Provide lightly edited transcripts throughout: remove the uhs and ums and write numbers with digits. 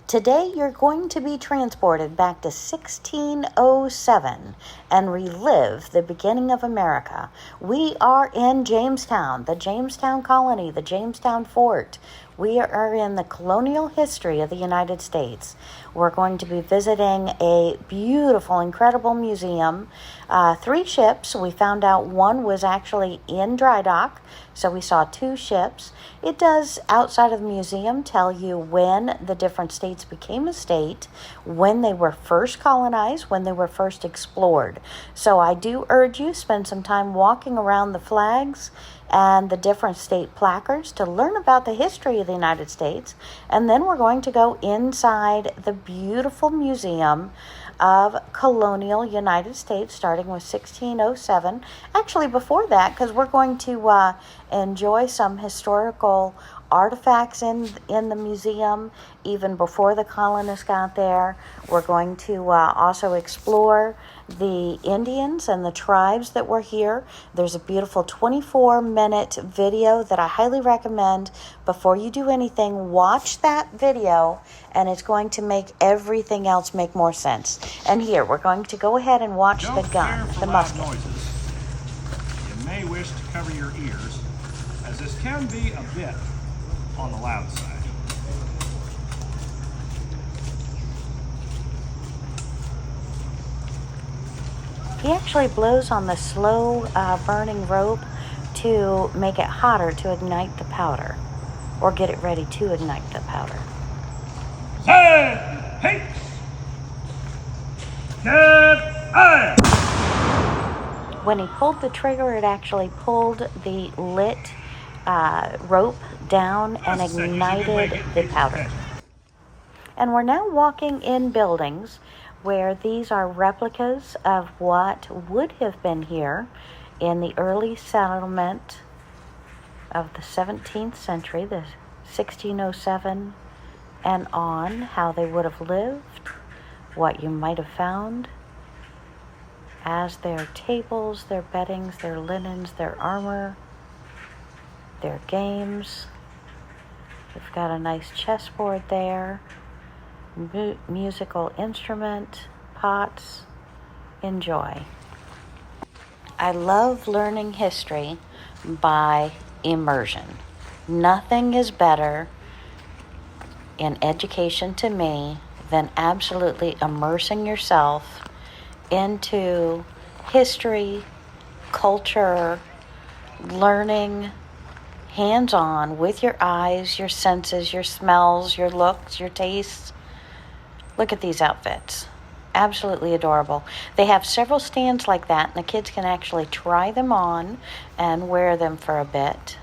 Today you're going to be transported back to 1607 and relive the beginning of America. We are in Jamestown, the Jamestown colony, the Jamestown fort. We are in the colonial history of the United States. We're going to be visiting a beautiful, incredible museum. 3 ships. We found out one was actually in dry dock, so we saw 2 ships. It does, outside of the museum, tell you when the different states became a state, when they were first colonized, when they were first explored. So I do urge you, spend some time walking around the flags and the different state placards to learn about the history of the United States. And then we're going to go inside the beautiful museum of colonial United States, starting with 1607. Actually, before that, because we're going to enjoy some historical artifacts in the museum even before the colonists got there. We're going to also explore the Indians and the tribes that were here. There's a beautiful 24-minute video that I highly recommend. Before you do anything, watch that video, and it's going to make everything else make more sense. And here, we're going to go ahead and watch the gun, the musket. Noises. You may wish to cover your ears, as this can be a bit on the loud side. He actually blows on the slow burning rope to make it hotter to ignite the powder, or get it ready to ignite the powder. Hey! Get fire! When he pulled the trigger, it actually pulled the lit rope down and ignited the powder. And we're now walking in buildings where these are replicas of what would have been here in the early settlement of the 17th century, the 1607 and on, how they would have lived, what you might have found as their tables, their beddings, their linens, their armor, their games. We've got a nice chessboard there, musical instrument, pots. Enjoy. I love learning history by immersion. Nothing is better in education to me than absolutely immersing yourself into history, culture, learning hands-on with your eyes, your senses, your smells, your looks, your tastes. Look at these outfits. Absolutely adorable. They have several stands like that, and the kids can actually try them on and wear them for a bit,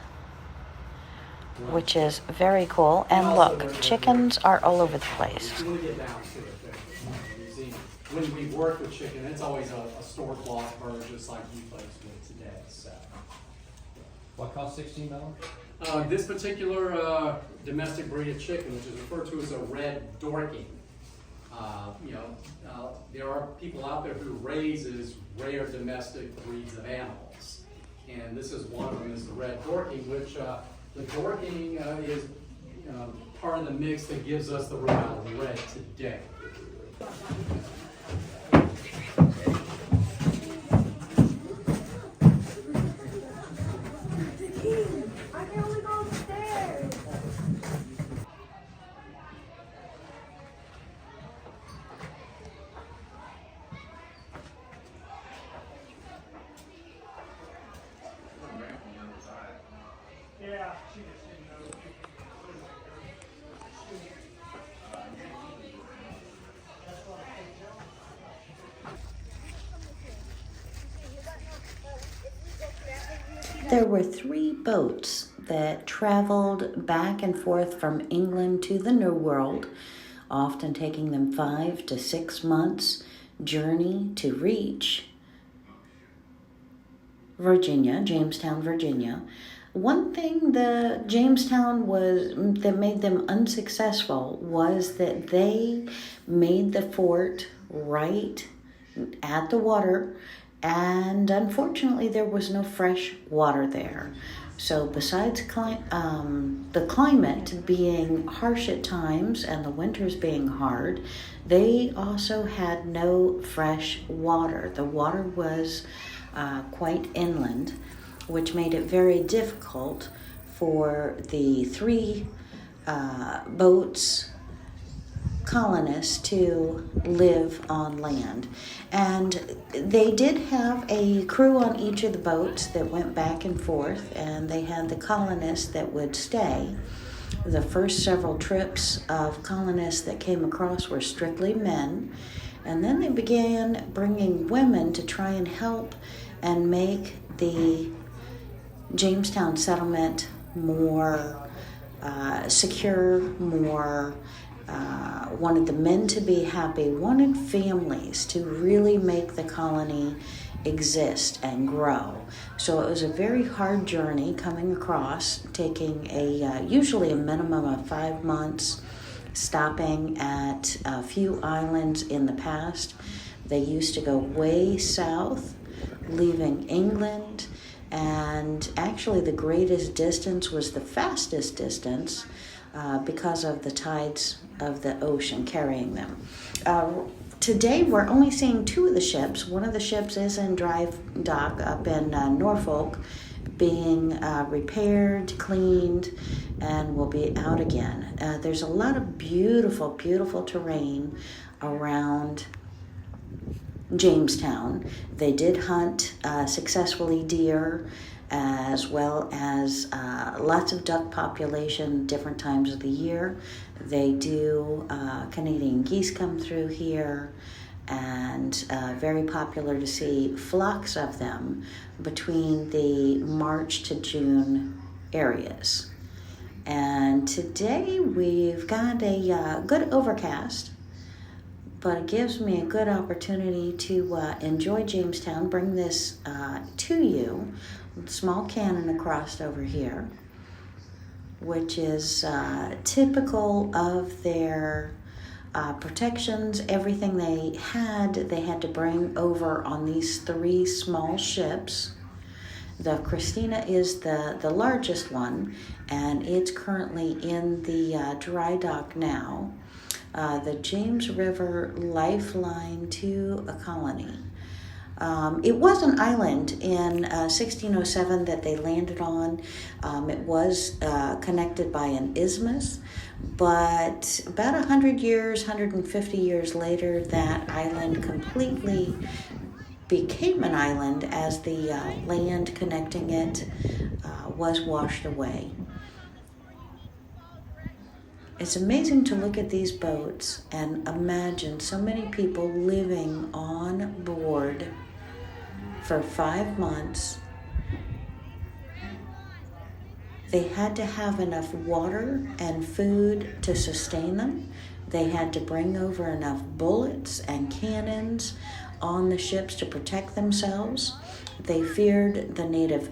which is very cool. And look, chickens are all over the place. When we work with chicken, it's always a store-bought bird, just like you folks would today. So, what costs $16? This particular domestic breed of chicken, which is referred to as a red Dorking, there are people out there who raises rare domestic breeds of animals, and this is one of them. Is the red Dorking, which the Dorking is part of the mix that gives us the Rhode Island Red today. There were 3 boats that traveled back and forth from England to the New World, often taking them 5 to 6 months journey to reach Virginia, Jamestown, Virginia. One thing the Jamestown that made them unsuccessful was that they made the fort right at the water, and unfortunately there was no fresh water there. So besides the climate being harsh at times and the winters being hard, they also had no fresh water. The water was quite inland, which made it very difficult for the three boats colonists to live on land. And they did have a crew on each of the boats that went back and forth, and they had the colonists that would stay. The first several trips of colonists that came across were strictly men, and then they began bringing women to try and help and make the Jamestown settlement more secure, more wanted the men to be happy, wanted families to really make the colony exist and grow. So it was a very hard journey coming across, taking usually a minimum of 5 months, stopping at a few islands in the past. They used to go way south, leaving England, and actually the greatest distance was the fastest distance because of the tides of the ocean carrying them. Today we're only seeing 2 of the ships. One of the ships is in dry dock up in Norfolk, being repaired, cleaned, and will be out again. There's a lot of beautiful, beautiful terrain around Jamestown. They did hunt successfully deer, as well as lots of duck population different times of the year. They do Canadian geese come through here, and very popular to see flocks of them between the March to June areas. And today we've got a good overcast, but it gives me a good opportunity to enjoy Jamestown, bring this to you. Small cannon across over here, which is typical of their protections. Everything they had to bring over on these 3 small ships. The Christina is the largest one, and it's currently in the dry dock now. The James River Lifeline to a Colony. It was an island in 1607 that they landed on. It was connected by an isthmus, but about 100 years, 150 years later, that island completely became an island as the land connecting it was washed away. It's amazing to look at these boats and imagine so many people living on board for 5 months. They had to have enough water and food to sustain them. They had to bring over enough bullets and cannons on the ships to protect themselves. They feared the native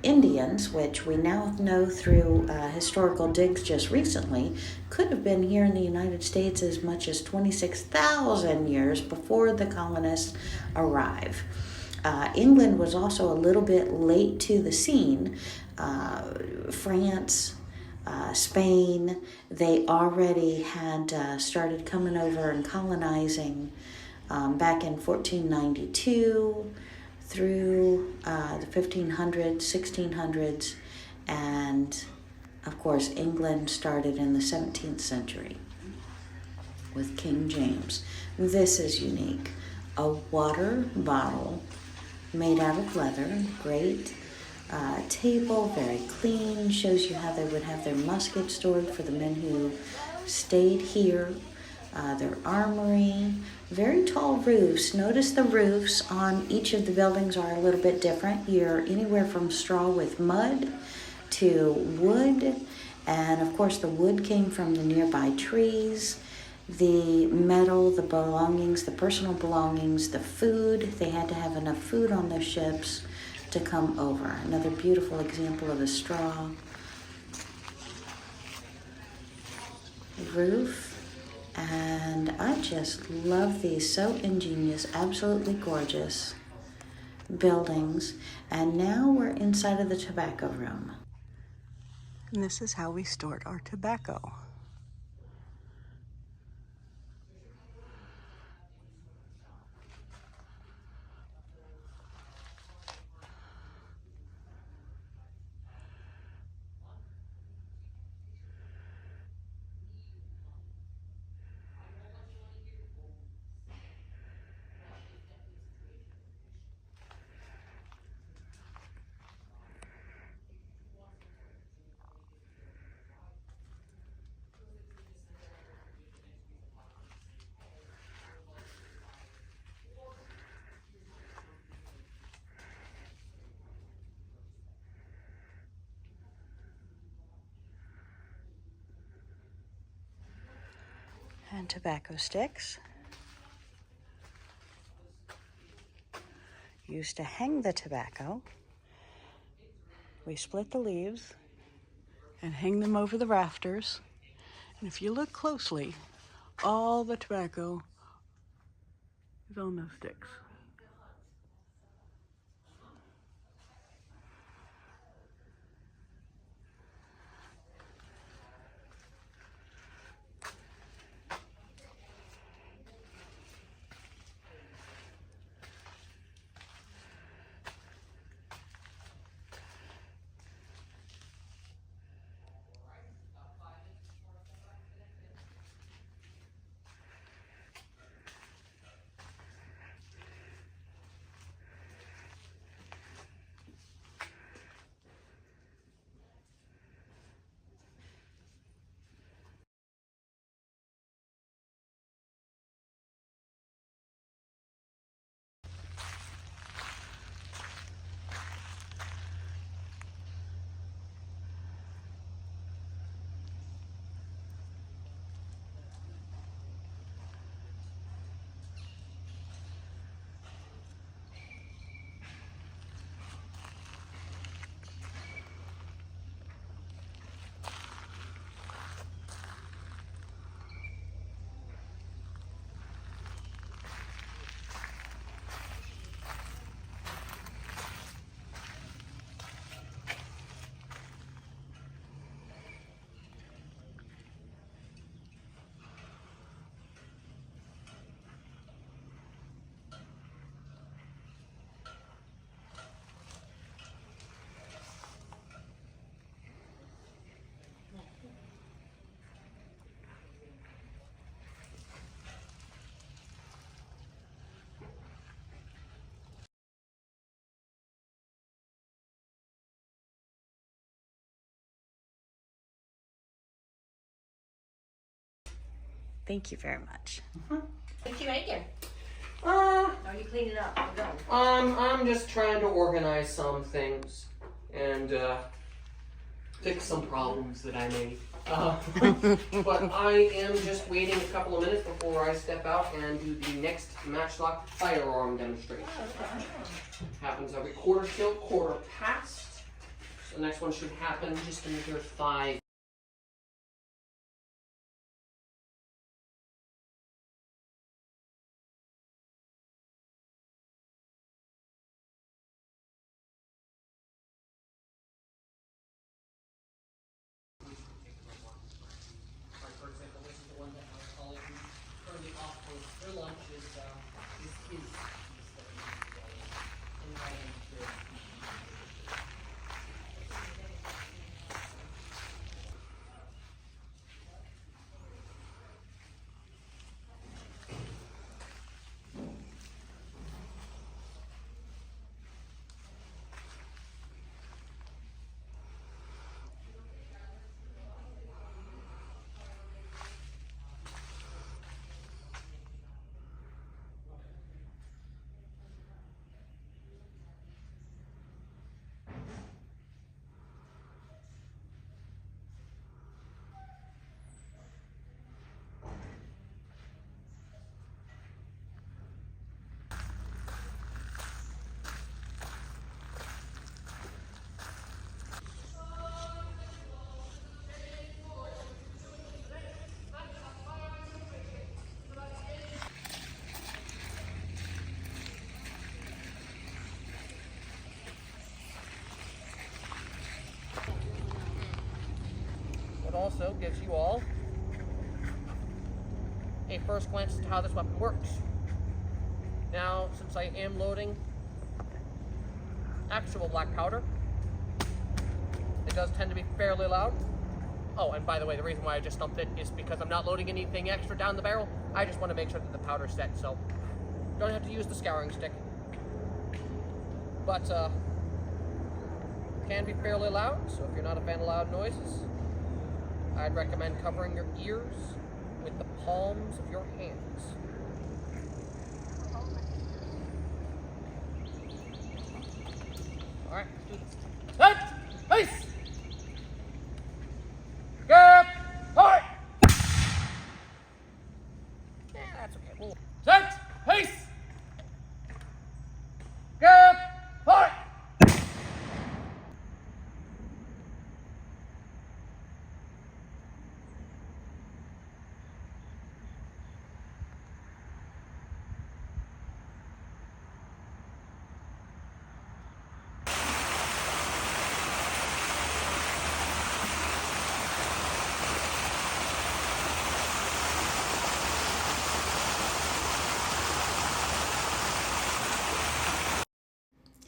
Indians, which we now know through historical digs just recently, could have been here in the United States as much as 26,000 years before the colonists arrived. England was also a little bit late to the scene. France, Spain, they already had started coming over and colonizing back in 1492 through the 1500s, 1600s, and of course England started in the 17th century with King James. This is unique. A water bottle made out of leather, great table, very clean, shows you how they would have their muskets stored for the men who stayed here. Their armory, very tall roofs. Notice the roofs on each of the buildings are a little bit different. You're anywhere from straw with mud to wood, and of course the wood came from the nearby trees. The metal, the belongings, the personal belongings, the food, they had to have enough food on those ships to come over. Another beautiful example of a straw roof. And I just love these, so ingenious, absolutely gorgeous buildings. And now we're inside of the tobacco room. And this is how we store our tobacco. And tobacco sticks used to hang the tobacco. We split the leaves and hang them over the rafters. And if you look closely, all the tobacco is on those sticks. Thank you very much. What you making? Uh, Are you cleaning up? We're done. I'm just trying to organize some things and fix some problems that I made. But I am just waiting a couple of minutes before I step out and do the next matchlock firearm demonstration. Happens every quarter till quarter past. So the next one should happen just in here 5. For example, this is the one that my colleague who currently offers their lunch is his also gives you all a first glance as to how this weapon works. Now, since I am loading actual black powder, it does tend to be fairly loud. Oh, and by the way, the reason why I just stumped it is because I'm not loading anything extra down the barrel. I just want to make sure that the powder's set, so don't have to use the scouring stick. But, can be fairly loud, so if you're not a fan of loud noises, I'd recommend covering your ears with the palms of your hands. Alright, let's do this. Set! Peace! Get! Alright! Yeah, that's okay. We'll... Set! Peace! Get! Alright!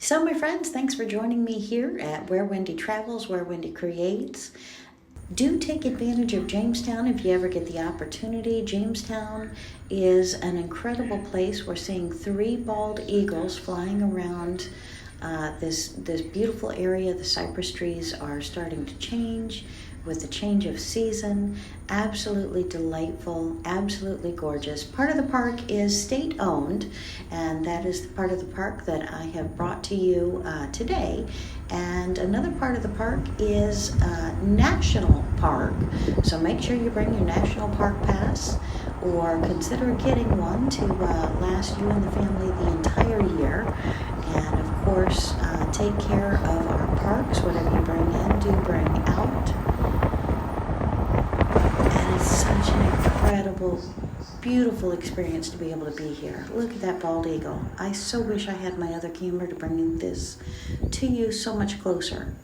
So my friends, thanks for joining me here at Where Wendy Travels, Where Wendy Creates. Do take advantage of Jamestown if you ever get the opportunity. Jamestown is an incredible place. We're seeing 3 bald eagles flying around this beautiful area. The cypress trees are starting to change with the change of season. Absolutely delightful, absolutely gorgeous. Part of the park is state-owned, and that is the part of the park that I have brought to you today. And another part of the park is National Park. So make sure you bring your National Park pass, or consider getting one to last you and the family the entire year. And of course, take care of our parks. Whatever you bring in, do bring out. And it's such an incredible, beautiful experience to be able to be here. Look at that bald eagle. I so wish I had my other camera to bring this to you so much closer.